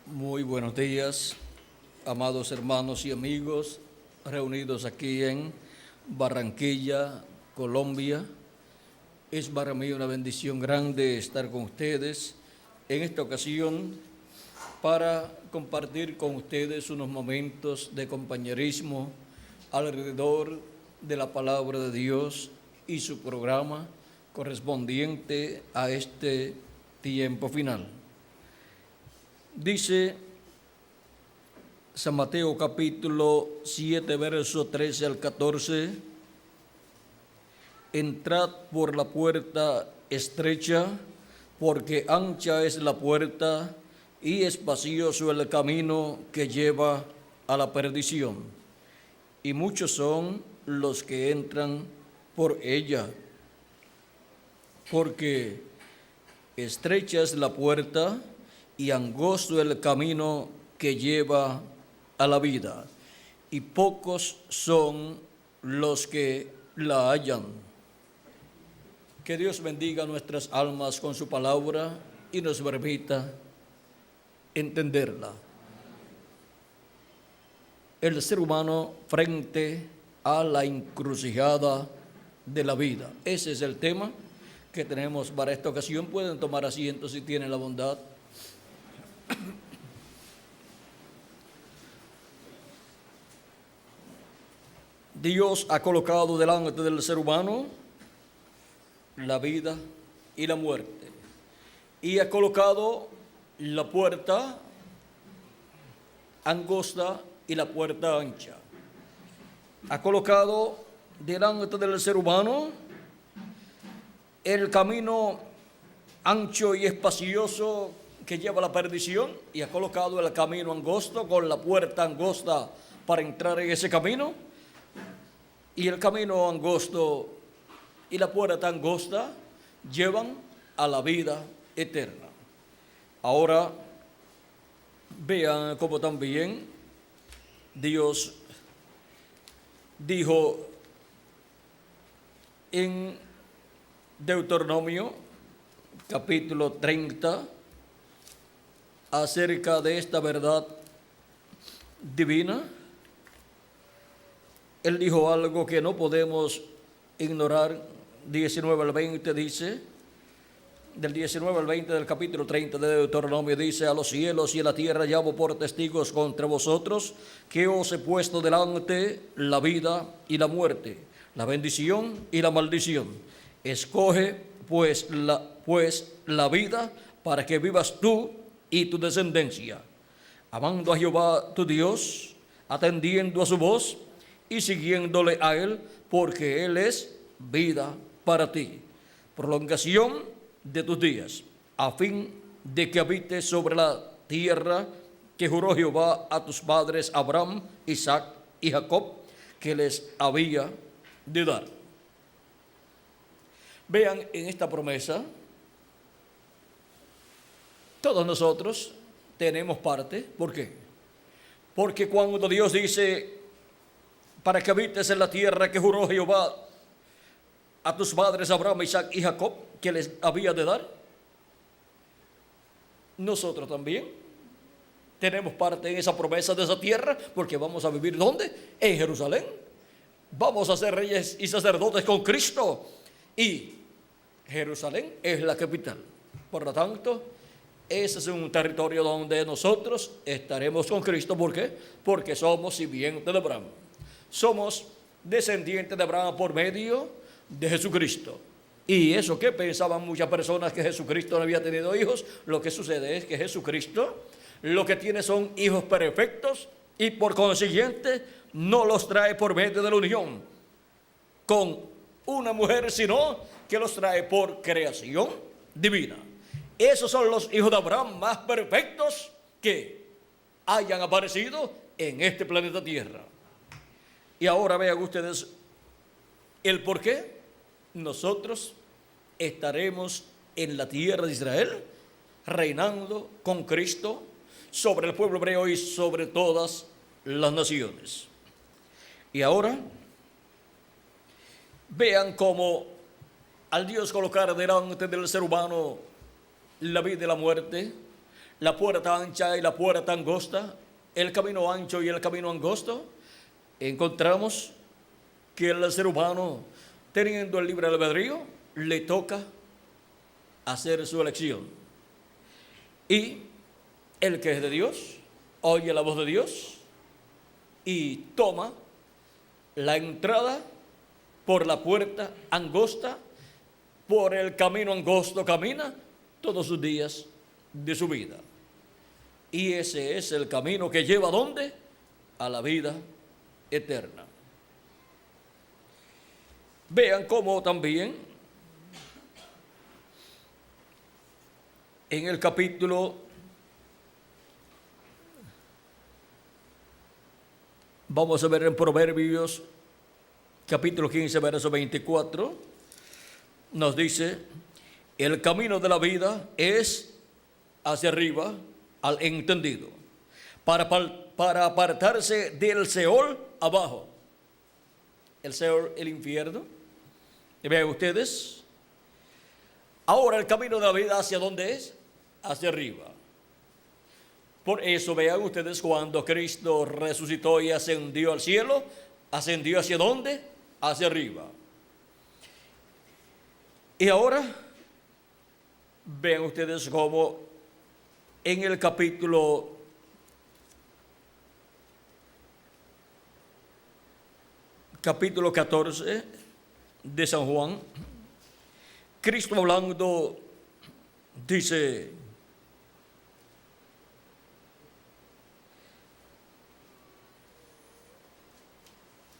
Muy buenos días, amados hermanos y amigos reunidos aquí en Barranquilla, Colombia. Es para mí una bendición grande estar con ustedes en esta ocasión para compartir con ustedes unos momentos de compañerismo alrededor de la palabra de Dios y su programa correspondiente a este tiempo final. Dice San Mateo capítulo 7, verso 13 al 14, entrad por la puerta estrecha, porque ancha es la puerta y espacioso el camino que lleva a la perdición, y muchos son los que entran por ella, porque estrecha es la puerta y angosto el camino que lleva a la vida, y pocos son los que la hallan. Que Dios bendiga nuestras almas con su palabra y nos permita entenderla. El ser humano frente a la encrucijada de la vida. Ese es el tema que tenemos para esta ocasión. Pueden tomar asiento si tienen la bondad. Dios ha colocado delante del ser humano la vida y la muerte, y ha colocado la puerta angosta y la puerta ancha. Ha colocado delante del ser humano el camino ancho y espacioso que lleva a la perdición, y ha colocado el camino angosto con la puerta angosta para entrar en ese camino. Y el camino angosto y la puerta angosta llevan a la vida eterna. Ahora vean cómo también Dios dijo en Deuteronomio capítulo 30 acerca de esta verdad divina. Él dijo algo que no podemos ignorar. 19 al 20 dice, del 19 al 20 del capítulo 30 de Deuteronomio dice: a los cielos y a la tierra llamo por testigos contra vosotros, que os he puesto delante la vida y la muerte, la bendición y la maldición. Escoge pues la vida para que vivas tú y tu descendencia, amando a Jehová tu Dios, atendiendo a su voz y siguiéndole a Él, porque Él es vida para ti, prolongación de tus días, a fin de que habites sobre la tierra que juró Jehová a tus padres Abraham, Isaac y Jacob, que les había de dar. Vean en esta promesa, todos nosotros tenemos parte. ¿Por qué? Porque cuando Dios dice: para que habites en la tierra que juró Jehová a tus padres Abraham, Isaac y Jacob, que les había de dar, nosotros también tenemos parte en esa promesa de esa tierra, porque vamos a vivir ¿dónde? En Jerusalén. Vamos a ser reyes y sacerdotes con Cristo, y Jerusalén es la capital. Por lo tanto, ese es un territorio donde nosotros estaremos con Cristo. ¿Por qué? Porque somos simiente de Abraham. Somos descendientes de Abraham por medio de Jesucristo. Y eso que pensaban muchas personas, que Jesucristo no había tenido hijos. Lo que sucede es que Jesucristo lo que tiene son hijos perfectos, y por consiguiente no los trae por medio de la unión con una mujer, sino que los trae por creación divina. Esos son los hijos de Abraham más perfectos que hayan aparecido en este planeta Tierra. Y ahora vean ustedes el por qué nosotros estaremos en la tierra de Israel, reinando con Cristo sobre el pueblo hebreo y sobre todas las naciones. Y ahora vean cómo al Dios colocar delante del ser humano la vida y la muerte, la puerta ancha y la puerta angosta, el camino ancho y el camino angosto, encontramos que el ser humano, teniendo el libre albedrío, le toca hacer su elección. Y el que es de Dios, oye la voz de Dios y toma la entrada por la puerta angosta, por el camino angosto camina todos los días de su vida. Y ese es el camino que lleva ¿a dónde? A la vida eterna. Vean cómo también en el capítulo, vamos a ver en Proverbios, capítulo 15, verso 24, nos dice, el camino de la vida es hacia arriba al entendido, para apartarse del Seol abajo. El Seol, el infierno. Y vean ustedes, ahora el camino de la vida, ¿hacia dónde es? Hacia arriba. Por eso vean ustedes, cuando Cristo resucitó y ascendió al cielo, ascendió ¿hacia dónde? Hacia arriba. Y ahora vean ustedes cómo en el capítulo 14 de San Juan, Cristo hablando dice,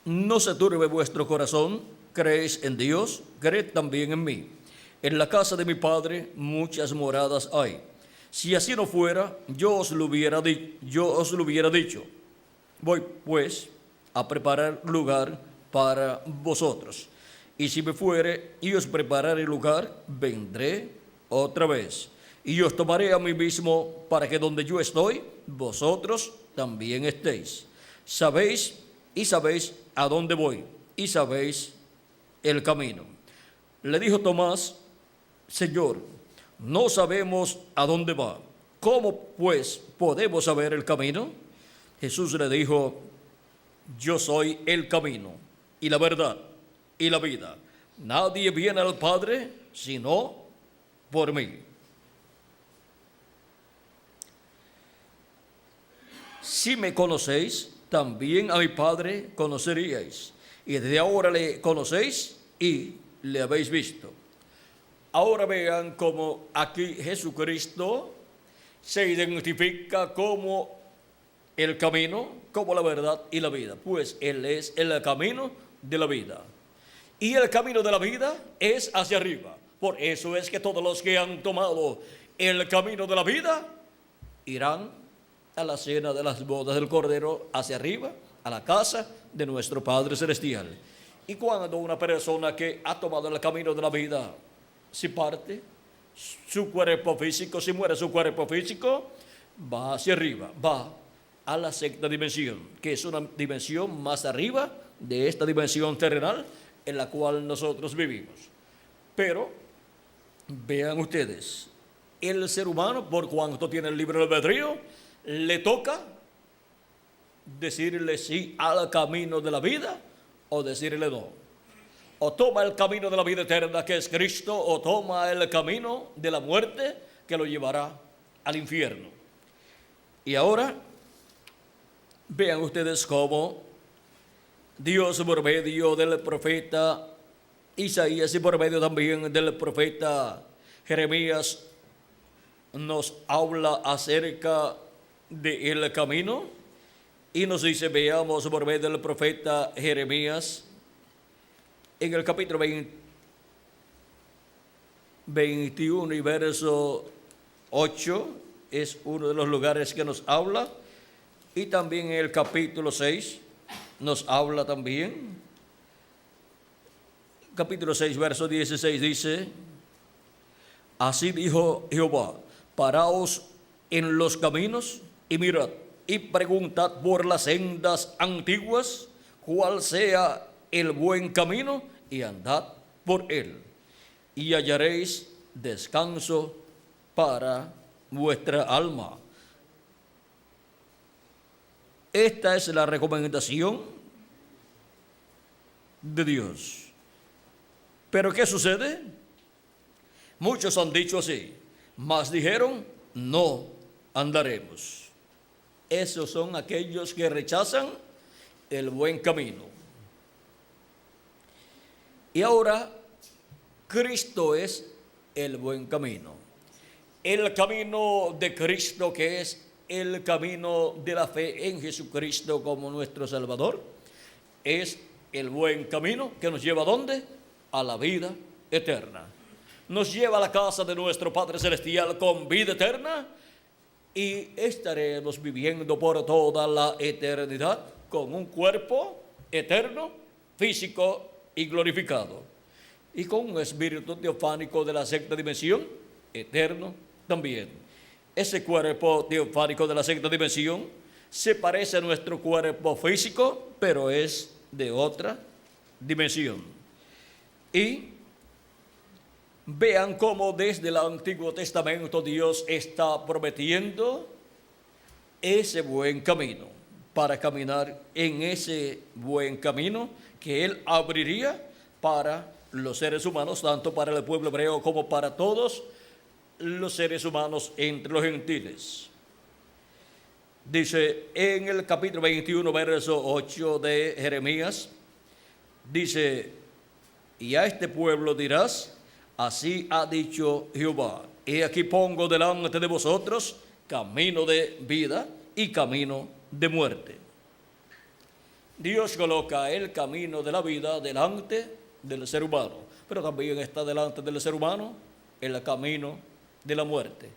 no se turbe vuestro corazón, creéis en Dios, creed también en mí. En la casa de mi Padre muchas moradas hay. Si así no fuera, yo os lo hubiera dicho. Voy pues a preparar lugar para vosotros. Y si me fuere y os prepararé lugar, vendré otra vez. Y os tomaré a mí mismo, para que donde yo estoy, vosotros también estéis. Sabéis a dónde voy, y sabéis el camino. Le dijo Tomás, Señor, no sabemos a dónde va. ¿Cómo pues podemos saber el camino? Jesús le dijo, yo soy el camino y la verdad y la vida. Nadie viene al Padre sino por mí. Si me conocéis, también a mi Padre conoceríais. Y desde ahora le conocéis y le habéis visto. Ahora vean cómo aquí Jesucristo se identifica como el camino, como la verdad y la vida. Pues Él es el camino de la vida. Y el camino de la vida es hacia arriba. Por eso es que todos los que han tomado el camino de la vida irán a la cena de las bodas del Cordero, hacia arriba, a la casa de nuestro Padre Celestial. Y cuando una persona que ha tomado el camino de la vida, si parte su cuerpo físico, si muere su cuerpo físico, va hacia arriba, va a la sexta dimensión, que es una dimensión más arriba de esta dimensión terrenal en la cual nosotros vivimos. Pero vean ustedes, el ser humano, por cuanto tiene el libre albedrío, le toca decirle sí al camino de la vida o decirle no. O toma el camino de la vida eterna, que es Cristo, o toma el camino de la muerte, que lo llevará al infierno. Y ahora vean ustedes cómo Dios, por medio del profeta Isaías y por medio también del profeta Jeremías, nos habla acerca del camino y nos dice, veamos por medio del profeta Jeremías, en el capítulo 21 y verso 8, es uno de los lugares que nos habla, y también en el capítulo 6 nos habla también. Capítulo 6, verso 16 dice, así dijo Jehová, paraos en los caminos y mirad y preguntad por las sendas antiguas cuál sea el buen camino y andad por él y hallaréis descanso para vuestra alma. Esta es la recomendación de Dios. Pero ¿qué sucede? Muchos han dicho así, mas dijeron, no andaremos. Esos son aquellos que rechazan el buen camino. Y ahora, Cristo es el buen camino. El camino de Cristo, que es el camino de la fe en Jesucristo como nuestro Salvador, es el buen camino que nos lleva ¿a dónde? A la vida eterna. Nos lleva a la casa de nuestro Padre Celestial con vida eterna y estaremos viviendo por toda la eternidad con un cuerpo eterno, físico y glorificado, y con un espíritu teofánico de la sexta dimensión, eterno también. Ese cuerpo teofánico de la sexta dimensión se parece a nuestro cuerpo físico, pero es de otra dimensión. Y vean cómo desde el Antiguo Testamento Dios está prometiendo ese buen camino, para caminar en ese buen camino que Él abriría para los seres humanos, tanto para el pueblo hebreo como para todos los seres humanos entre los gentiles. Dice en el capítulo 21, verso 8 de Jeremías, dice, y a este pueblo dirás, así ha dicho Jehová, he aquí pongo delante de vosotros camino de vida y camino de muerte. Dios coloca el camino de la vida delante del ser humano, pero también está delante del ser humano el camino de la muerte.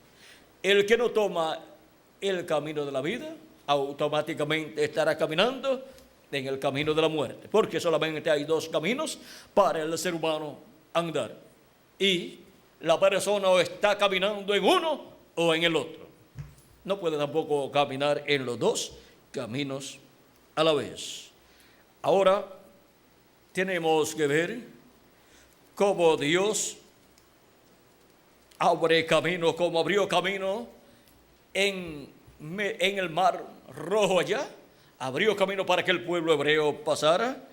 El que no toma el camino de la vida, automáticamente estará caminando en el camino de la muerte, porque solamente hay dos caminos para el ser humano andar, y la persona o está caminando en uno o en el otro. No puede tampoco caminar en los dos caminos a la vez. Ahora tenemos que ver cómo Dios abre camino, como abrió camino en el mar rojo allá, abrió camino para que el pueblo hebreo pasara.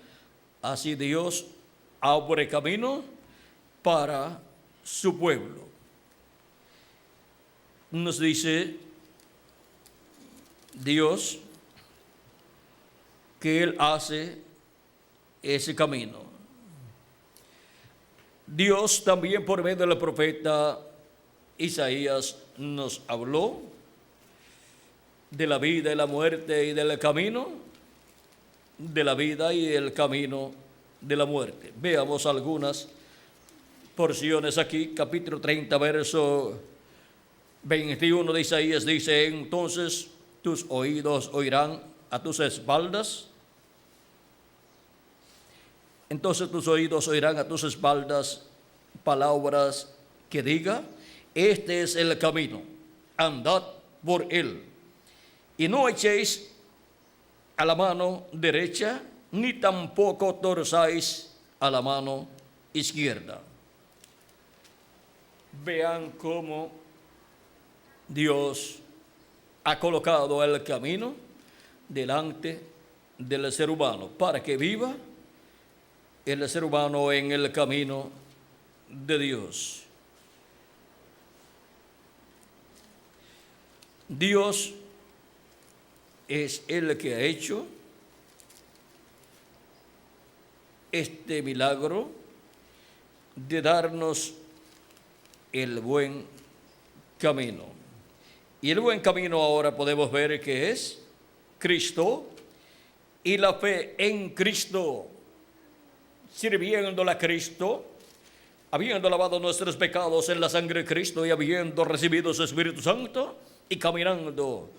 Así Dios abre camino para su pueblo. Nos dice Dios que Él hace ese camino. Dios también por medio del profeta Isaías nos habló de la vida y la muerte y del camino de la vida y el camino de la muerte. Veamos algunas porciones aquí. Capítulo 30, verso 21 de Isaías dice, entonces tus oídos oirán a tus espaldas. Entonces tus oídos oirán a tus espaldas palabras que diga, este es el camino, andad por él. Y no echéis a la mano derecha, ni tampoco torzáis a la mano izquierda. Vean cómo Dios ha colocado el camino delante del ser humano, para que viva el ser humano en el camino de Dios. Dios es el que ha hecho este milagro de darnos el buen camino. Y el buen camino ahora podemos ver que es Cristo y la fe en Cristo, sirviéndole a Cristo, habiendo lavado nuestros pecados en la sangre de Cristo y habiendo recibido su Espíritu Santo y caminando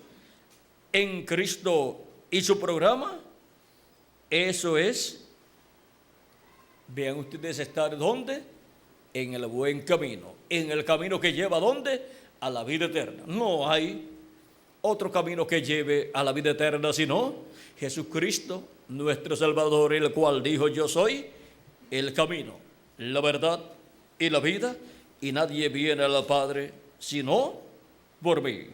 en Cristo y su programa. Eso es, vean ustedes, estar ¿dónde? En el buen camino, en el camino que lleva ¿dónde? A la vida eterna. No hay otro camino que lleve a la vida eterna sino Jesucristo, nuestro Salvador, el cual dijo, yo soy el camino, la verdad y la vida, y nadie viene al Padre sino por mí.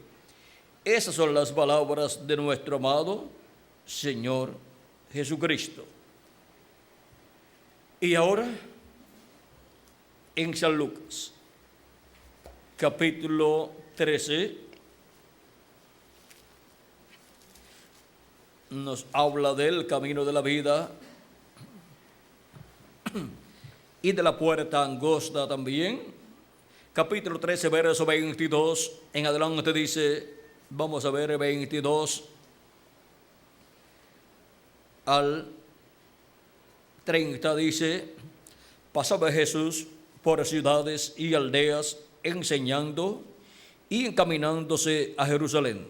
Esas son las palabras de nuestro amado Señor Jesucristo. Y ahora, en San Lucas, capítulo 13, nos habla del camino de la vida y de la puerta angosta también. Capítulo 13, verso 22 en adelante dice, vamos a ver 22 al 30, dice, pasaba Jesús por ciudades y aldeas enseñando y encaminándose a Jerusalén.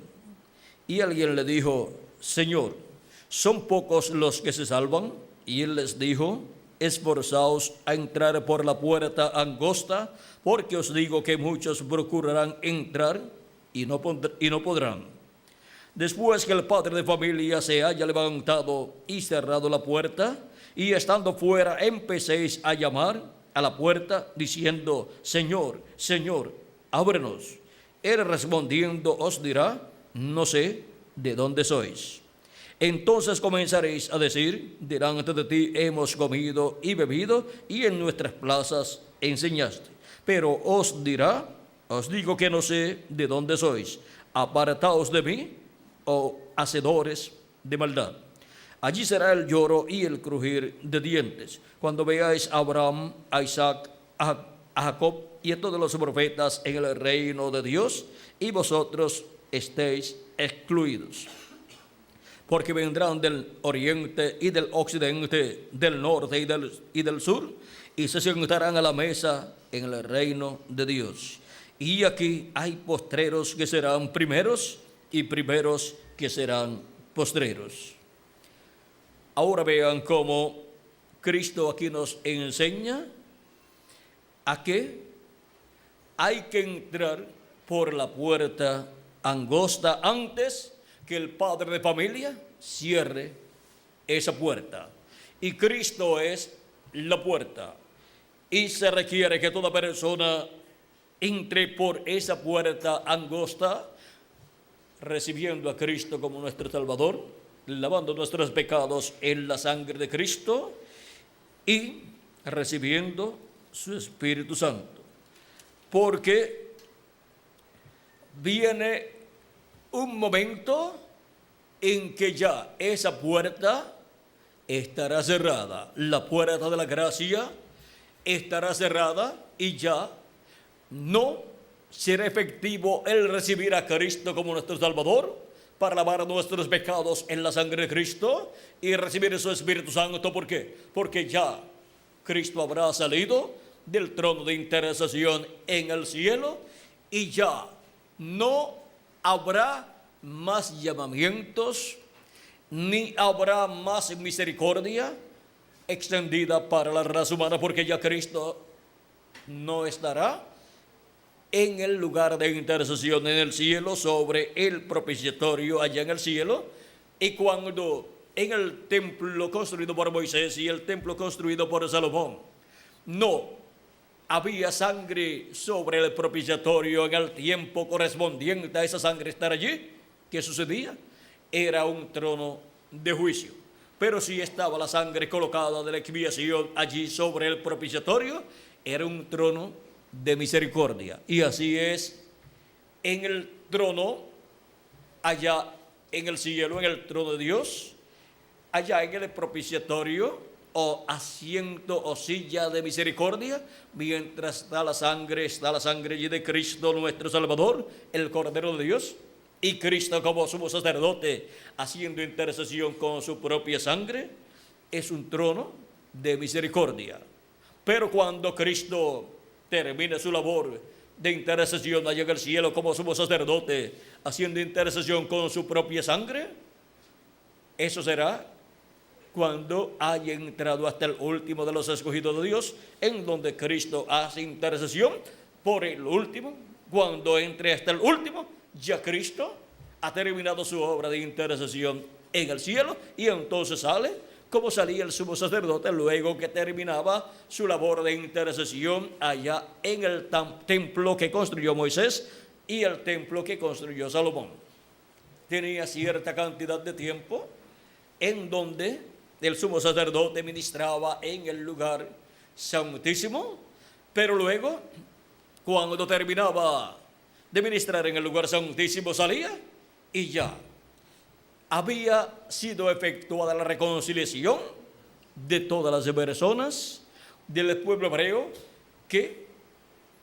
Y alguien le dijo, Señor, ¿son pocos los que se salvan? Y él les dijo, esforzaos a entrar por la puerta angosta, porque os digo que muchos procurarán entrar y no podrán. Después que el padre de familia se haya levantado y cerrado la puerta, y estando fuera empecéis a llamar a la puerta, diciendo, Señor, Señor, ábrenos. Él respondiendo os dirá, no sé de dónde sois. Entonces comenzaréis a decir, delante de ti hemos comido y bebido, y en nuestras plazas enseñaste. Pero os dirá, os digo que no sé de dónde sois. Apartaos de mí, oh hacedores de maldad. Allí será el lloro y el crujir de dientes, cuando veáis a Abraham, a Isaac, a Jacob y a todos los profetas en el reino de Dios, y vosotros estéis excluidos. Porque vendrán del oriente y del occidente, del norte y del sur, y se sentarán a la mesa en el reino de Dios. Y aquí hay postreros que serán primeros, y primeros que serán postreros. Ahora vean cómo Cristo aquí nos enseña a que hay que entrar por la puerta angosta antes que el padre de familia cierre esa puerta. Y Cristo es la puerta. Y se requiere que toda persona entre por esa puerta angosta, recibiendo a Cristo como nuestro Salvador, lavando nuestros pecados en la sangre de Cristo y recibiendo su Espíritu Santo. Porque viene un momento en que ya esa puerta estará cerrada. La puerta de la gracia estará cerrada y ya no será efectivo el recibir a Cristo como nuestro Salvador para lavar nuestros pecados en la sangre de Cristo y recibir su Espíritu Santo. ¿Por qué? Porque ya Cristo habrá salido del trono de intercesión en el cielo y ya no habrá más llamamientos, ni habrá más misericordia extendida para la raza humana, porque ya Cristo no estará en el lugar de intercesión en el cielo, sobre el propiciatorio allá en el cielo. Y cuando en el templo construido por Moisés y el templo construido por Salomón no había sangre sobre el propiciatorio en el tiempo correspondiente a esa sangre estar allí, ¿qué sucedía? Era un trono de juicio. Pero si estaba la sangre colocada de la expiación allí sobre el propiciatorio, era un trono de misericordia. Y así es en el trono allá en el cielo, en el trono de Dios, allá en el propiciatorio o asiento o silla de misericordia, mientras está la sangre allí de Cristo nuestro Salvador, el Cordero de Dios, y Cristo como sumo sacerdote haciendo intercesión con su propia sangre. Es un trono de misericordia. Pero cuando Cristo termine su labor de intercesión allá en el cielo como sumo sacerdote haciendo intercesión con su propia sangre, eso será cuando haya entrado hasta el último de los escogidos de Dios, en donde Cristo hace intercesión por el último. Cuando entre hasta el último, ya Cristo ha terminado su obra de intercesión en el cielo, y entonces sale como salía el sumo sacerdote luego que terminaba su labor de intercesión allá en el templo que construyó Moisés y el templo que construyó Salomón. Tenía cierta cantidad de tiempo en donde el sumo sacerdote ministraba en el lugar santísimo, pero luego, cuando terminaba de ministrar en el lugar santísimo, salía y ya había sido efectuada la reconciliación de todas las personas del pueblo hebreo que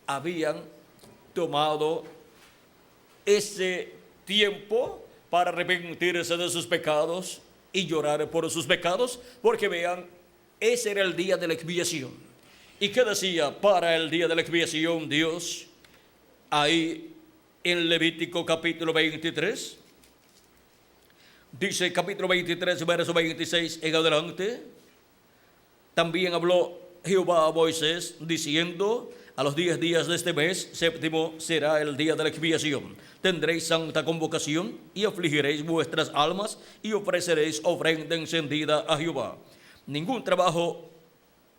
habían tomado ese tiempo para arrepentirse de sus pecados y llorar por sus pecados, porque vean, ese era el día de la expiación. ¿Y qué decía para el día de la expiación Dios? Ahí en Levítico capítulo 23, dice capítulo 23, verso 26 en adelante: también habló Jehová a Moisés diciendo: a los 10 días de este mes séptimo será el día de la expiación. Tendréis santa convocación y afligiréis vuestras almas y ofreceréis ofrenda encendida a Jehová. Ningún trabajo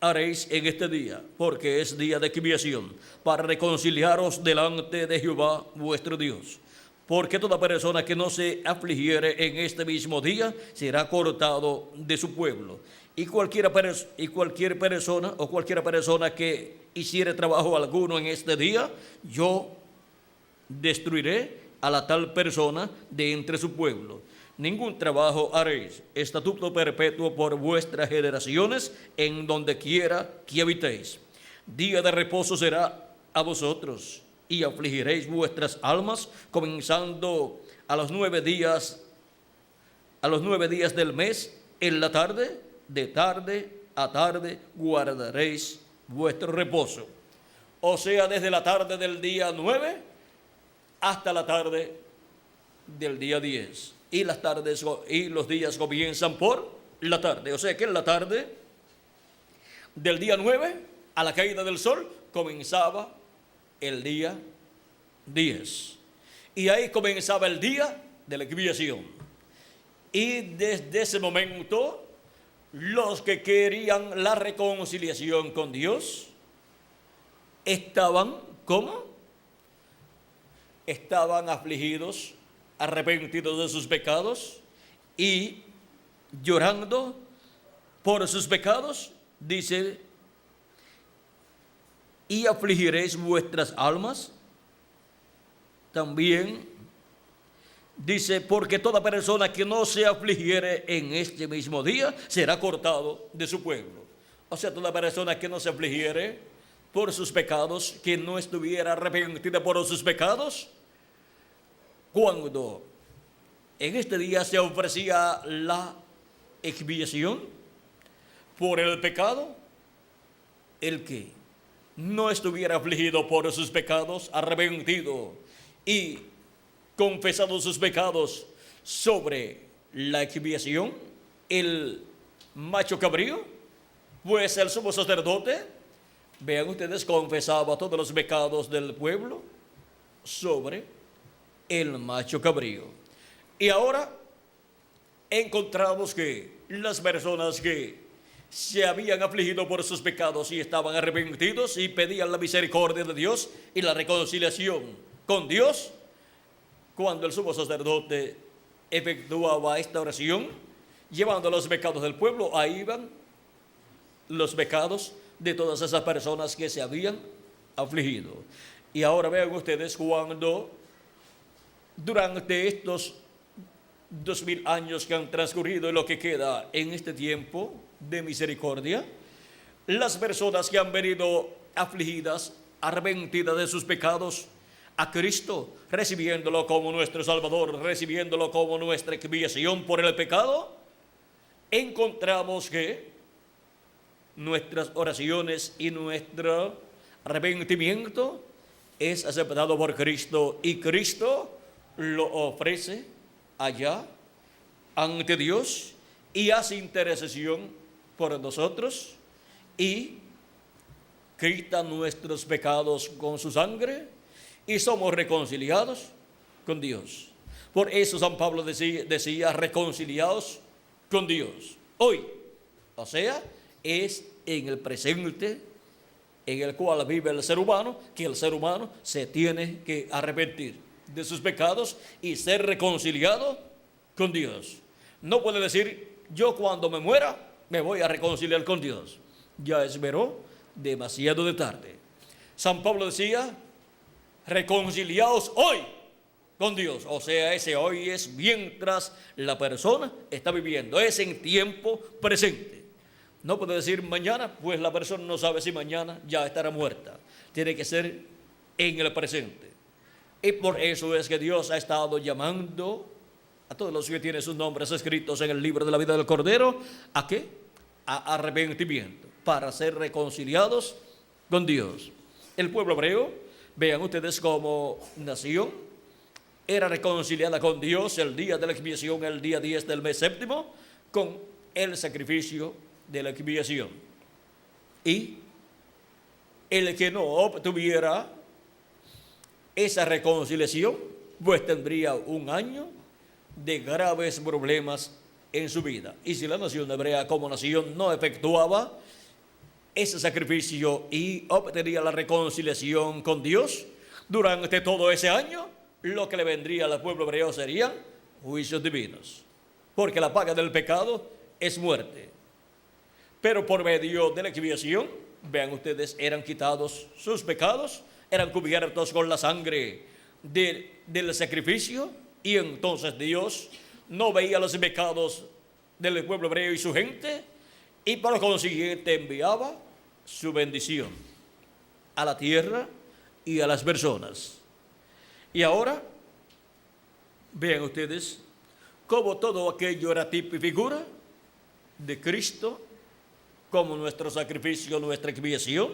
haréis en este día, porque es día de expiación, para reconciliaros delante de Jehová vuestro Dios. Porque toda persona que no se afligiere en este mismo día será cortado de su pueblo. Y cualquier persona o cualquiera persona que hiciere trabajo alguno en este día, yo destruiré a la tal persona de entre su pueblo. Ningún trabajo haréis, estatuto perpetuo por vuestras generaciones, en donde quiera que habitéis. Día de reposo será a vosotros, y afligiréis vuestras almas, comenzando a los 9 días del mes, en la tarde, de tarde a tarde, guardaréis vuestro reposo. O sea, desde la tarde del día 9 hasta la tarde del día 10. Y las tardes y los días comienzan por la tarde. O sea que en la tarde del día 9 a la caída del sol comenzaba el día 10. Y ahí comenzaba el día de la expiación. Y desde ese momento, los que querían la reconciliación con Dios estaban, ¿cómo? Estaban afligidos, arrepentidos de sus pecados y llorando por sus pecados. Dice: y afligiréis vuestras almas. También dice: porque toda persona que no se afligiere en este mismo día será cortado de su pueblo. O sea, toda persona que no se afligiere por sus pecados, que no estuviera arrepentida por sus pecados, cuando en este día se ofrecía la expiación por el pecado, el que no estuviera afligido por sus pecados, arrepentido y confesado sus pecados sobre la expiación, el macho cabrío, pues el sumo sacerdote, vean ustedes, confesaba todos los pecados del pueblo sobre el macho cabrío. Y ahora encontramos que las personas que se habían afligido por sus pecados y estaban arrepentidos y pedían la misericordia de Dios y la reconciliación con Dios, cuando el sumo sacerdote efectuaba esta oración, llevando los pecados del pueblo, ahí iban los pecados de todas esas personas que se habían afligido. Y ahora vean ustedes, cuando durante estos 2000 años que han transcurrido y lo que queda en este tiempo de misericordia, las personas que han venido afligidas, arrepentidas de sus pecados, a Cristo, recibiéndolo como nuestro Salvador, recibiéndolo como nuestra expiación por el pecado, encontramos que nuestras oraciones y nuestro arrepentimiento es aceptado por Cristo, y Cristo lo ofrece allá ante Dios y hace intercesión por nosotros y quita nuestros pecados con su sangre y somos reconciliados con Dios. Por eso San Pablo decía reconciliados con Dios hoy. O sea, es en el presente en el cual vive el ser humano, que el ser humano se tiene que arrepentir de sus pecados y ser reconciliado con Dios. No puede decir, yo cuando me muera me voy a reconciliar con Dios. Ya esperó demasiado de tarde. San Pablo decía, reconciliaos hoy con Dios. O sea, ese hoy es mientras la persona está viviendo, es en tiempo presente. No puede decir mañana, pues la persona no sabe si mañana ya estará muerta. Tiene que ser en el presente. Y por eso es que Dios ha estado llamando a todos los que tienen sus nombres escritos en el libro de la vida del Cordero, ¿a qué? A arrepentimiento, para ser reconciliados con Dios. El pueblo hebreo, vean ustedes, como nación, era reconciliada con Dios el día de la expiación, el día 10 del mes séptimo, con el sacrificio de la expiación. Y el que no obtuviera esa reconciliación, pues tendría un año de graves problemas en su vida. Y si la nación hebrea como nación no efectuaba ese sacrificio y obtenía la reconciliación con Dios durante todo ese año, lo que le vendría al pueblo hebreo serían juicios divinos, porque la paga del pecado es muerte. Pero por medio de la expiación, vean ustedes, eran quitados sus pecados, eran cubiertos con la sangre del sacrificio, y entonces Dios no veía los pecados del pueblo hebreo y su gente, y por consiguiente enviaba su bendición a la tierra y a las personas. Y ahora, vean ustedes cómo todo aquello era tipo y figura de Cristo, como nuestro sacrificio, nuestra expiación.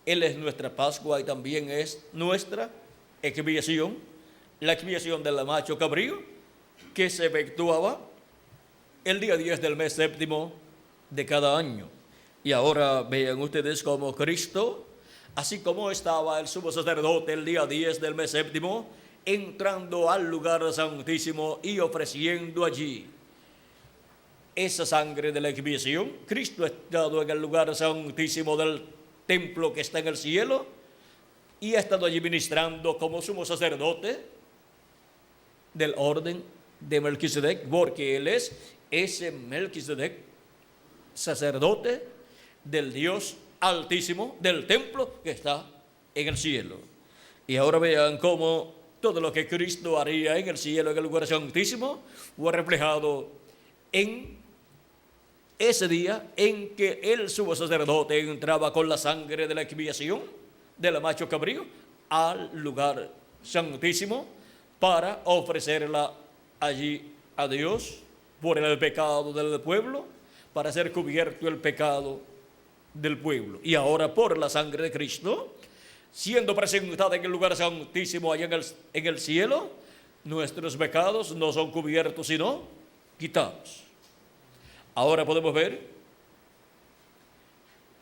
Él es nuestra Pascua y también es nuestra expiación, la expiación del macho cabrío, que se efectuaba el día 10 del mes séptimo de cada año. Y ahora vean ustedes cómo Cristo, así como estaba el sumo sacerdote el día 10 del mes séptimo, entrando al lugar santísimo y ofreciendo allí esa sangre de la expiación, Cristo ha estado en el lugar santísimo del templo que está en el cielo y ha estado allí ministrando como sumo sacerdote del orden de Melquisedec, porque él es ese Melquisedec, sacerdote del Dios Altísimo, del templo que está en el cielo. Y ahora vean cómo todo lo que Cristo haría en el cielo, en el lugar santísimo, fue reflejado en ese día en que el sumo sacerdote entraba con la sangre de la expiación del macho cabrío al lugar santísimo para ofrecerla allí a Dios por el pecado del pueblo, para ser cubierto el pecado del pueblo. Y ahora por la sangre de Cristo, siendo presentada en el lugar santísimo allá en el cielo, nuestros pecados no son cubiertos sino quitados. Ahora podemos ver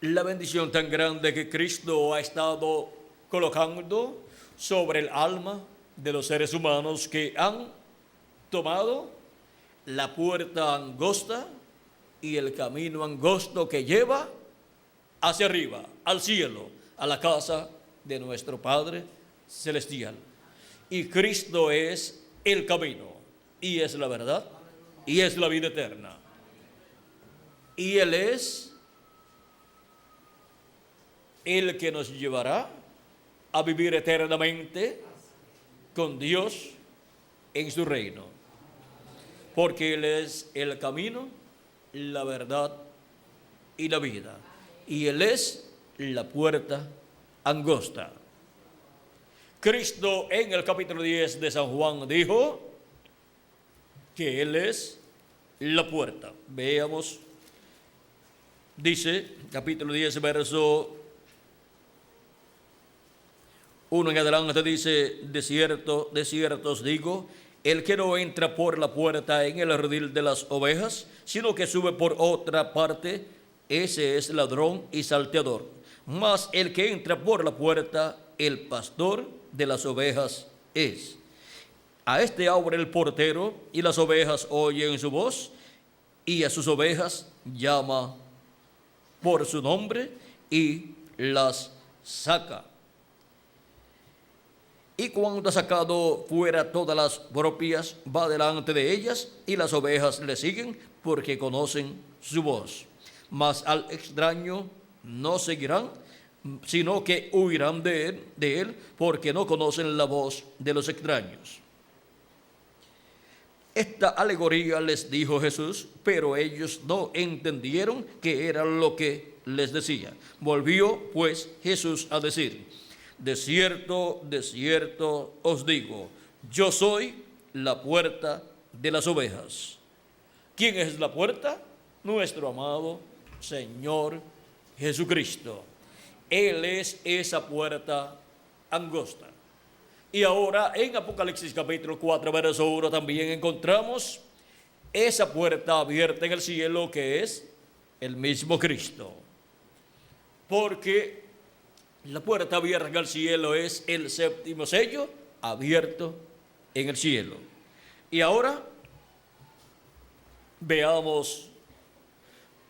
la bendición tan grande que Cristo ha estado colocando sobre el alma de los seres humanos que han tomado la puerta angosta y el camino angosto que lleva hacia arriba, al cielo, a la casa de nuestro Padre Celestial. Y Cristo es el camino, y es la verdad, y es la vida eterna. Y Él es el que nos llevará a vivir eternamente con Dios en su reino. Porque Él es el camino, la verdad y la vida. Y Él es la puerta angosta. Cristo en el capítulo 10 de San Juan dijo que Él es la puerta. Veamos. Dice, capítulo 10, verso 1 en adelante, dice: de cierto os digo, el que no entra por la puerta en el redil de las ovejas, sino que sube por otra parte, ese es ladrón y salteador. Mas el que entra por la puerta, el pastor de las ovejas es. A este abre el portero, y las ovejas oyen su voz, y a sus ovejas llama por su nombre y las saca. Y cuando ha sacado fuera todas las propias, va delante de ellas, y las ovejas le siguen porque conocen su voz. Mas al extraño no seguirán, sino que huirán de él, porque no conocen la voz de los extraños. Esta alegoría les dijo Jesús, pero ellos no entendieron qué era lo que les decía. Volvió pues Jesús a decir: de cierto os digo, yo soy la puerta de las ovejas. ¿Quién es la puerta? Nuestro amado Señor Jesucristo. Él es esa puerta angosta. Y ahora en Apocalipsis capítulo 4, verso 1 también encontramos esa puerta abierta en el cielo, que es el mismo Cristo. Porque la puerta abierta en el cielo es el séptimo sello abierto en el cielo. Y ahora veamos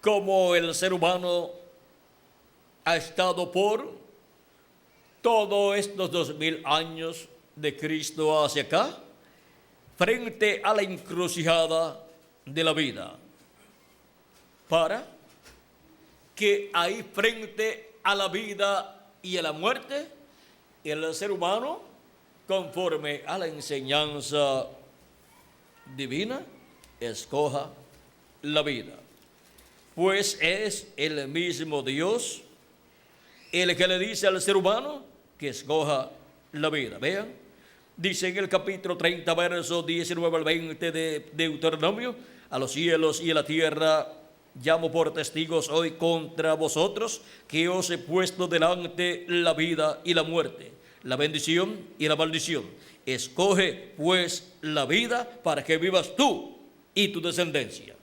cómo el ser humano ha estado por todos estos 2000 años de Cristo hacia acá, frente a la encrucijada de la vida, para que ahí frente a la vida y a la muerte, el ser humano, conforme a la enseñanza divina, escoja la vida. Pues es el mismo Dios el que le dice al ser humano que escoja la vida. Vean, dice en el capítulo 30, versos 19 al 20 de Deuteronomio: a los cielos y a la tierra llamo por testigos hoy contra vosotros, que os he puesto delante la vida y la muerte, la bendición y la maldición. Escoge pues la vida para que vivas tú y tu descendencia.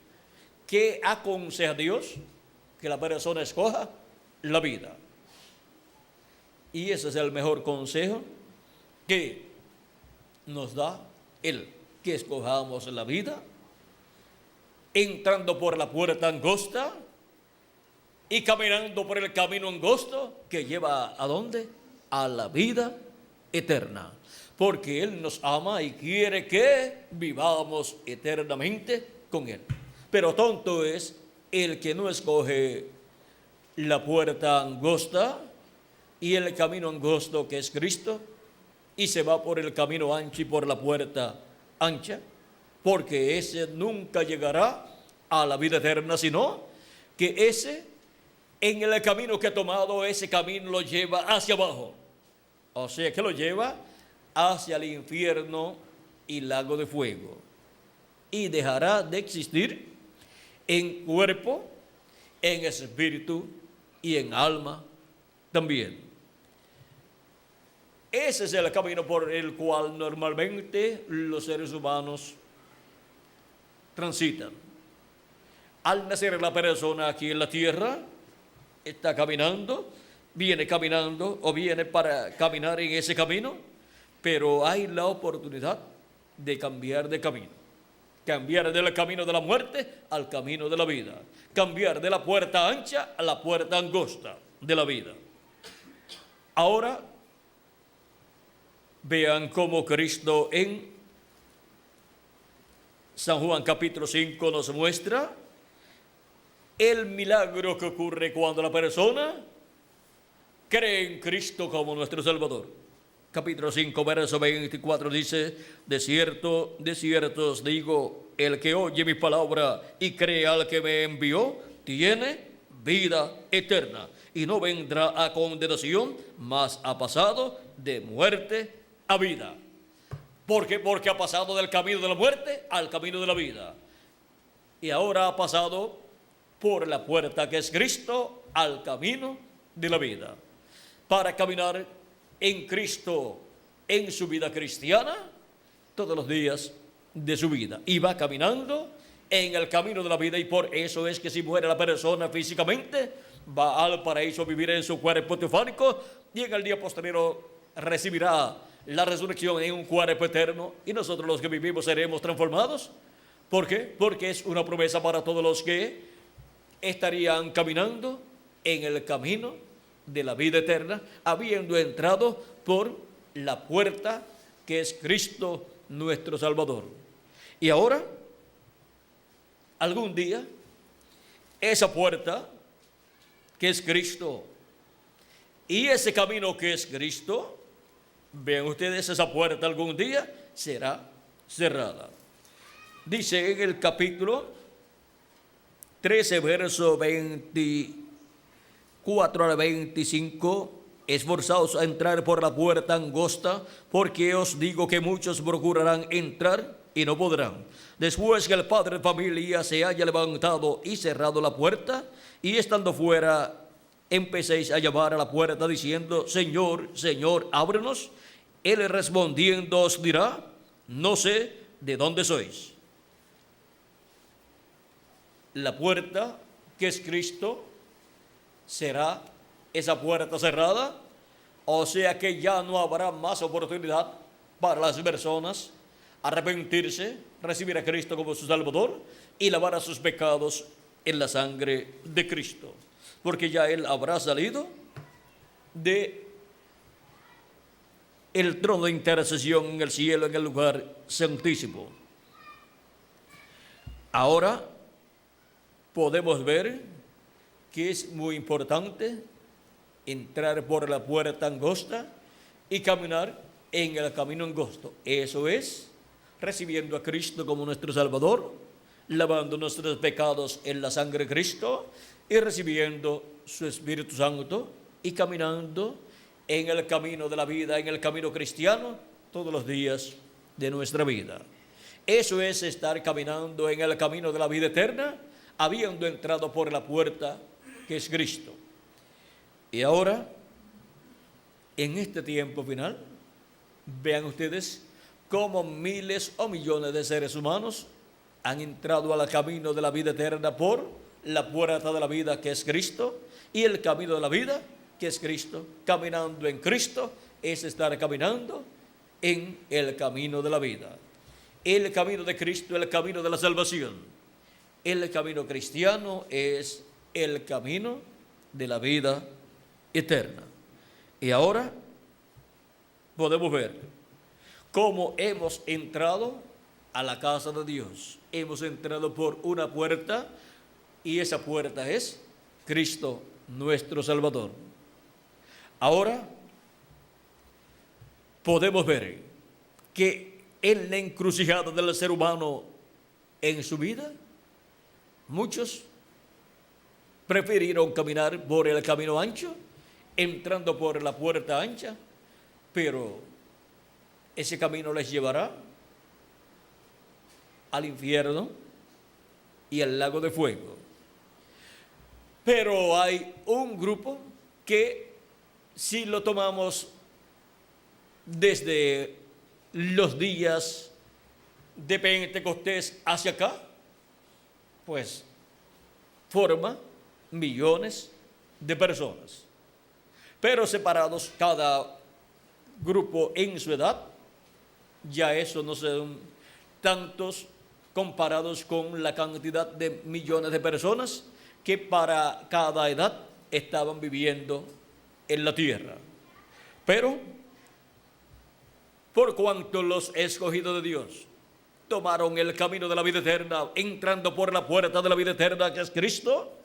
¿Qué aconseja Dios? Que la persona escoja la vida. Y ese es el mejor consejo que nos da Él, que escojamos la vida, entrando por la puerta angosta y caminando por el camino angosto que lleva ¿a dónde? A la vida eterna. Porque Él nos ama y quiere que vivamos eternamente con Él. Pero tonto es el que no escoge la puerta angosta y el camino angosto, que es Cristo, y se va por el camino ancho y por la puerta ancha, porque ese nunca llegará a la vida eterna, sino que ese, en el camino que ha tomado, ese camino lo lleva hacia abajo, o sea que lo lleva hacia el infierno y lago de fuego, y dejará de existir en cuerpo, en espíritu y en alma también. Ese es el camino por el cual normalmente los seres humanos transitan. Al nacer la persona aquí en la tierra, está caminando, viene caminando o viene para caminar en ese camino, pero hay la oportunidad de cambiar de camino. Cambiar del camino de la muerte al camino de la vida. Cambiar de la puerta ancha a la puerta angosta de la vida. Ahora, vean cómo Cristo en San Juan capítulo 5 nos muestra el milagro que ocurre cuando la persona cree en Cristo como nuestro Salvador. Capítulo 5, verso 24 dice: de cierto os digo, el que oye mi palabra y cree al que me envió, tiene vida eterna, y no vendrá a condenación, mas ha pasado de muerte a vida. ¿Por qué? Porque ha pasado del camino de la muerte al camino de la vida. Y ahora ha pasado por la puerta que es Cristo al camino de la vida. Para caminar en Cristo, en su vida cristiana, todos los días de su vida. Y va caminando en el camino de la vida, y por eso es que si muere la persona físicamente, va al paraíso a vivir en su cuerpo teofánico, y en el día posterior recibirá la resurrección en un cuerpo eterno, y nosotros los que vivimos seremos transformados. ¿Por qué? Porque es una promesa para todos los que estarían caminando en el camino de la vida eterna, habiendo entrado por la puerta que es Cristo nuestro Salvador. Y ahora, algún día, esa puerta que es Cristo y ese camino que es Cristo, vean ustedes, esa puerta algún día será cerrada. Dice en el capítulo 13, verso 24 al 25, esforzaos a entrar por la puerta angosta, porque os digo que muchos procurarán entrar y no podrán. Después que el padre de familia se haya levantado y cerrado la puerta, y estando fuera, empecéis a llamar a la puerta diciendo: Señor, Señor, ábrenos. Él respondiendo os dirá: no sé de dónde sois. La puerta que es Cristo será esa puerta cerrada, o sea que ya no habrá más oportunidad para las personas arrepentirse, recibir a Cristo como su Salvador y lavar a sus pecados en la sangre de Cristo, porque ya Él habrá salido de el trono de intercesión en el cielo, en el lugar santísimo. Ahora podemos ver que es muy importante entrar por la puerta angosta y caminar en el camino angosto. Eso es recibiendo a Cristo como nuestro Salvador, lavando nuestros pecados en la sangre de Cristo y recibiendo su Espíritu Santo y caminando en el camino de la vida, en el camino cristiano, todos los días de nuestra vida. Eso es estar caminando en el camino de la vida eterna, habiendo entrado por la puerta que es Cristo. Y ahora, en este tiempo final, vean ustedes cómo miles o millones de seres humanos han entrado al camino de la vida eterna por la puerta de la vida que es Cristo, y el camino de la vida que es Cristo. Caminando en Cristo es estar caminando en el camino de la vida. El camino de Cristo es el camino de la salvación. El camino cristiano es el camino de la vida eterna. Y ahora podemos ver cómo hemos entrado a la casa de Dios. Hemos entrado por una puerta, y esa puerta es Cristo nuestro Salvador. Ahora podemos ver que en la encrucijada del ser humano en su vida, muchos prefirieron caminar por el camino ancho, entrando por la puerta ancha, pero ese camino les llevará al infierno y al lago de fuego. Pero hay un grupo que, si lo tomamos desde los días de Pentecostés hacia acá, pues forma millones de personas, pero separados cada grupo en su edad. Ya eso no son tantos comparados con la cantidad de millones de personas que para cada edad estaban viviendo en la tierra. Pero por cuanto los escogidos de Dios tomaron el camino de la vida eterna, entrando por la puerta de la vida eterna que es Cristo,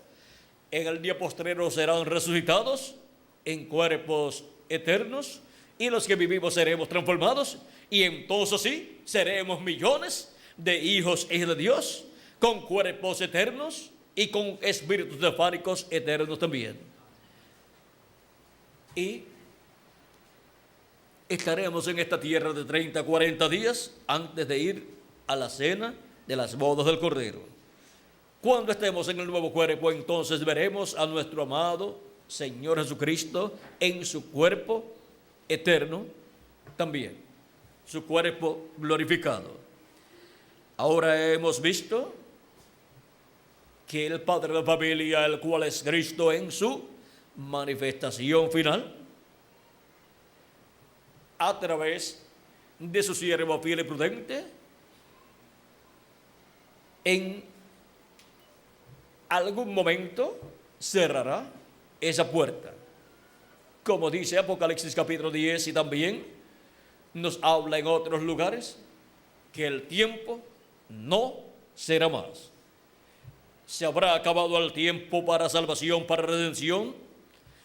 en el día postrero serán resucitados en cuerpos eternos, y los que vivimos seremos transformados, y entonces sí seremos millones de hijos e hijas de Dios, con cuerpos eternos y con espíritus teofánicos eternos también. Y estaremos en esta tierra de 30 a 40 días antes de ir a la cena de las bodas del Cordero. Cuando estemos en el nuevo cuerpo, entonces veremos a nuestro amado Señor Jesucristo en su cuerpo eterno también, su cuerpo glorificado. Ahora hemos visto que el Padre de la familia, el cual es Cristo en su manifestación final, a través de su siervo fiel y prudente, en algún momento cerrará esa puerta. como dice Apocalipsis capítulo 10, y también nos habla en otros lugares, que el tiempo no será más. Se habrá acabado el tiempo para salvación, para redención.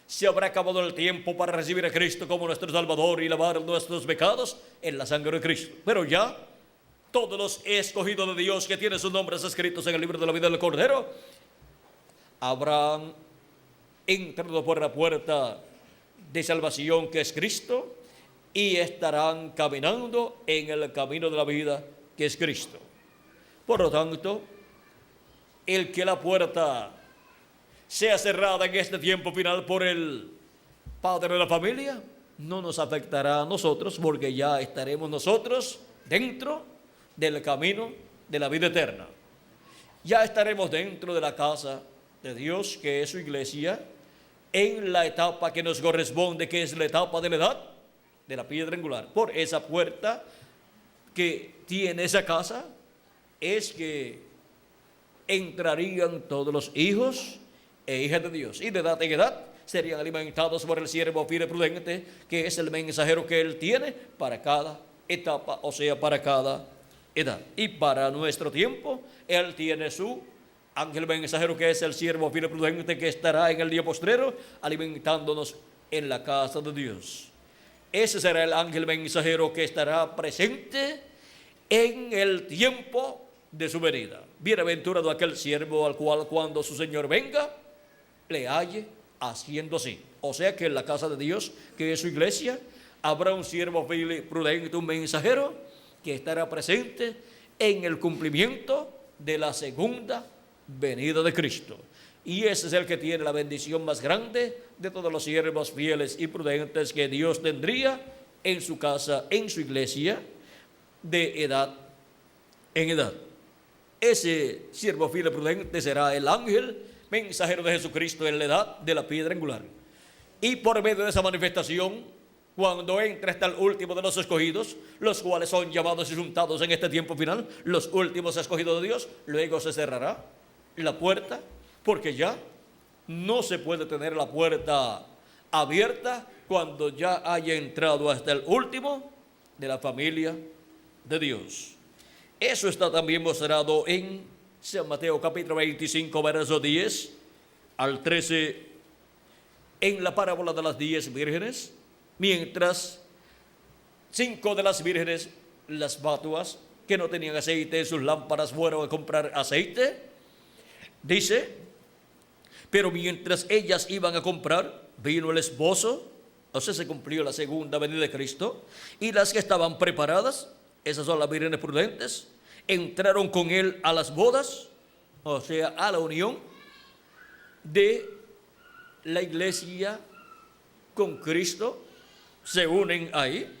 Se habrá acabado el tiempo para recibir a Cristo como nuestro Salvador y lavar nuestros pecados en la sangre de Cristo. Pero ya todos los escogidos de Dios que tienen sus nombres escritos en el libro de la vida del Cordero habrán entrado por la puerta de salvación que es Cristo y estarán caminando en el camino de la vida que es Cristo. Por lo tanto, el que la puerta sea cerrada en este tiempo final por el padre de la familia no nos afectará a nosotros, porque ya estaremos nosotros dentro del camino de la vida eterna. Ya estaremos dentro de la casa de Dios, que es su iglesia, en la etapa que nos corresponde, que es la etapa de la edad de la piedra angular. Por esa puerta que tiene esa casa es que entrarían todos los hijos e hijas de Dios, y de edad en edad serían alimentados por el siervo fiel y prudente, que es el mensajero que él tiene para cada etapa, o sea, para cada edad. Y para nuestro tiempo, él tiene su ángel mensajero, que es el siervo fiel y prudente, que estará en el día postrero alimentándonos en la casa de Dios. Ese será el ángel mensajero que estará presente en el tiempo de su venida. Bienaventurado aquel siervo al cual, cuando su Señor venga, le halle haciendo así. O sea que en la casa de Dios, que es su iglesia, habrá un siervo fiel y prudente, un mensajero, que estará presente en el cumplimiento de la segunda venida de Cristo. Y ese es el que tiene la bendición más grande de todos los siervos fieles y prudentes que Dios tendría en su casa, en su iglesia, de edad en edad. Ese siervo fiel y prudente será el ángel mensajero de Jesucristo en la edad de la piedra angular. Y por medio de esa manifestación, cuando entre hasta el último de los escogidos, los cuales son llamados y juntados en este tiempo final, los últimos escogidos de Dios, luego se cerrará la puerta, porque ya no se puede tener la puerta abierta cuando ya haya entrado hasta el último de la familia de Dios. Eso está también mostrado en San Mateo capítulo 25, verso 10 al 13, en la parábola de las 10 vírgenes, mientras 5 de las vírgenes, las fatuas, que no tenían aceite en sus lámparas, fueron a comprar aceite. Dice, pero mientras ellas iban a comprar, vino el esposo, o sea, se cumplió la segunda venida de Cristo, y las que estaban preparadas, esas son las vírgenes prudentes, entraron con él a las bodas, o sea, a la unión de la iglesia con Cristo, se unen ahí,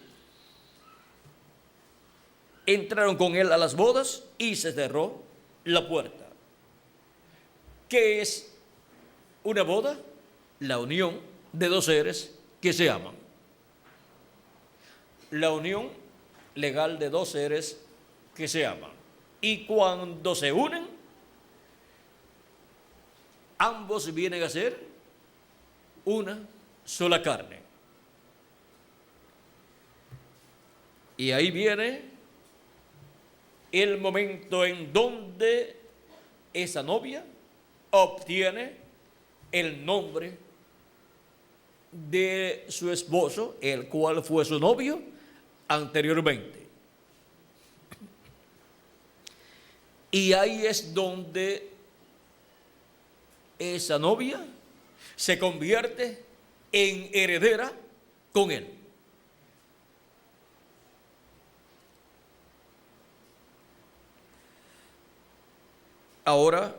entraron con él a las bodas y se cerró la puerta. ¿Qué es una boda? La unión de dos seres que se aman. La unión legal de dos seres que se aman. Y cuando se unen, ambos vienen a ser una sola carne. Y ahí viene el momento en donde esa novia obtiene el nombre de su esposo, el cual fue su novio anteriormente. Y ahí es donde esa novia se convierte en heredera con él. Ahora,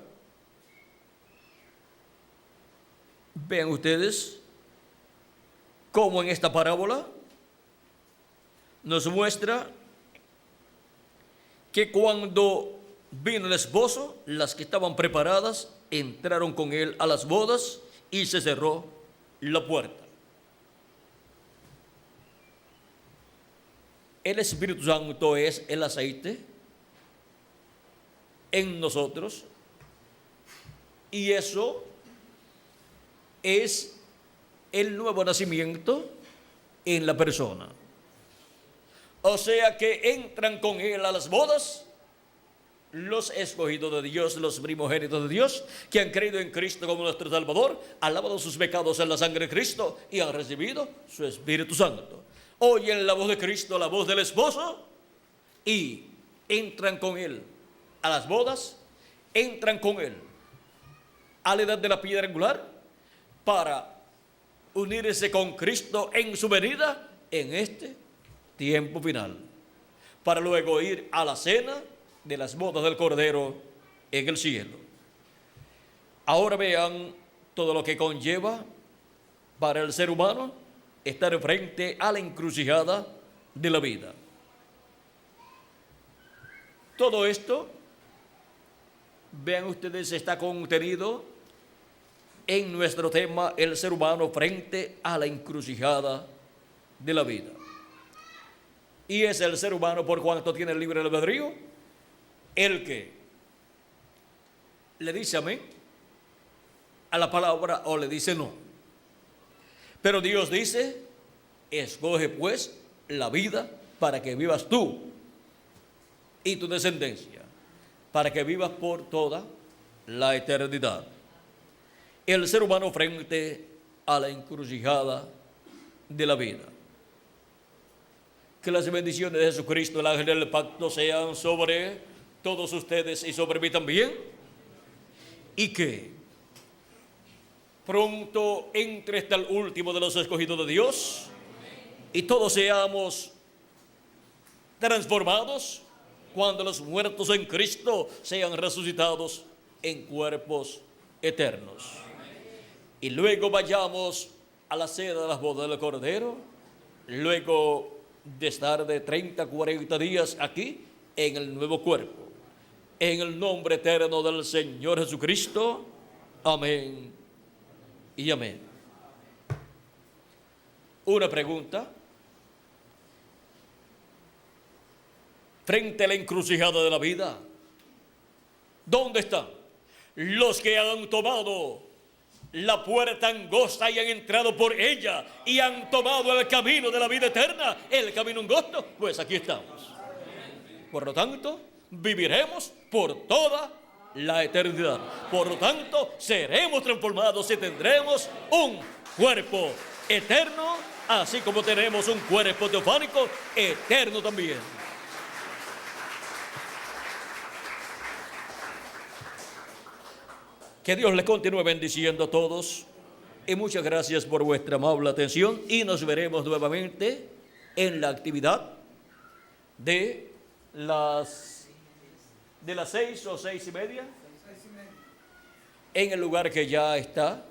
vean ustedes cómo en esta parábola nos muestra que cuando vino el esposo, las que estaban preparadas entraron con él a las bodas y se cerró la puerta. El Espíritu Santo es el aceite en nosotros, y eso es el nuevo nacimiento en la persona. O sea que entran con Él a las bodas los escogidos de Dios, los primogénitos de Dios, que han creído en Cristo como nuestro Salvador, han lavado sus pecados en la sangre de Cristo y han recibido su Espíritu Santo. Oyen la voz de Cristo, la voz del esposo, y entran con Él a las bodas, entran con Él a la edad de la piedra angular, para unirse con Cristo en su venida en este tiempo final, para luego ir a la cena de las bodas del Cordero en el cielo. Ahora vean todo lo que conlleva para el ser humano estar frente a la encrucijada de la vida. Todo esto, vean ustedes, está contenido en nuestro tema, el ser humano frente a la encrucijada de la vida. Y es el ser humano, por cuanto tiene el libre albedrío, el que le dice amén a la palabra o le dice no. Pero Dios dice: escoge pues la vida para que vivas tú y tu descendencia, para que vivas por toda la eternidad. El ser humano frente a la encrucijada de la vida. Que las bendiciones de Jesucristo, el ángel del pacto, sean sobre todos ustedes y sobre mí también, y que pronto entre hasta el último de los escogidos de Dios y todos seamos transformados cuando los muertos en Cristo sean resucitados en cuerpos eternos. Y luego vayamos a la cena de las bodas del Cordero, luego de estar de 30, 40 días aquí en el nuevo cuerpo. En el nombre eterno del Señor Jesucristo. Amén y amén. Una pregunta. Frente a la encrucijada de la vida, ¿dónde están los que han tomado la puerta angosta y han entrado por ella y han tomado el camino de la vida eterna, el camino angosto? Pues aquí estamos. Por lo tanto, viviremos por toda la eternidad. Por lo tanto, seremos transformados y tendremos un cuerpo eterno, así como tenemos un cuerpo teofánico eterno también. Que Dios les continúe bendiciendo a todos y muchas gracias por vuestra amable atención, y nos veremos nuevamente en la actividad de las 6 o 6:30 en el lugar que ya está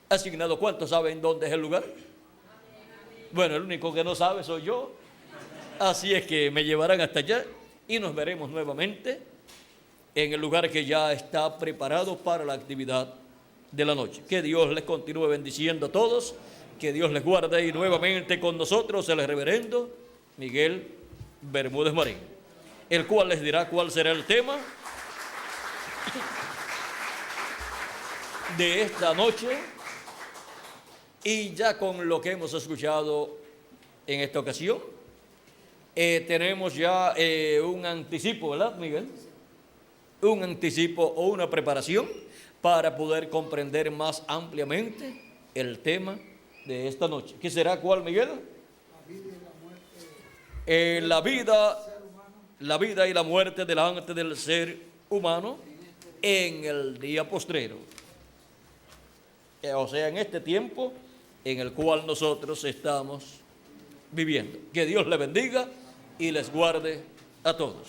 asignado. ¿Cuántos saben dónde es el lugar? Bueno, el único que no sabe soy yo, así es que me llevarán hasta allá y nos veremos nuevamente en el lugar que ya está preparado para la actividad de la noche. Que Dios les continúe bendiciendo a todos, que Dios les guarde, y nuevamente con nosotros el reverendo Miguel Bermúdez Marín, el cual les dirá cuál será el tema de esta noche. Y ya con lo que hemos escuchado en esta ocasión, tenemos ya un anticipo, ¿verdad, Miguel? Un anticipo o una preparación para poder comprender más ampliamente el tema de esta noche. ¿Qué será cuál, Miguel? La vida y la muerte delante del ser humano en el día postrero. O sea, en este tiempo en el cual nosotros estamos viviendo. Que Dios les bendiga y les guarde a todos.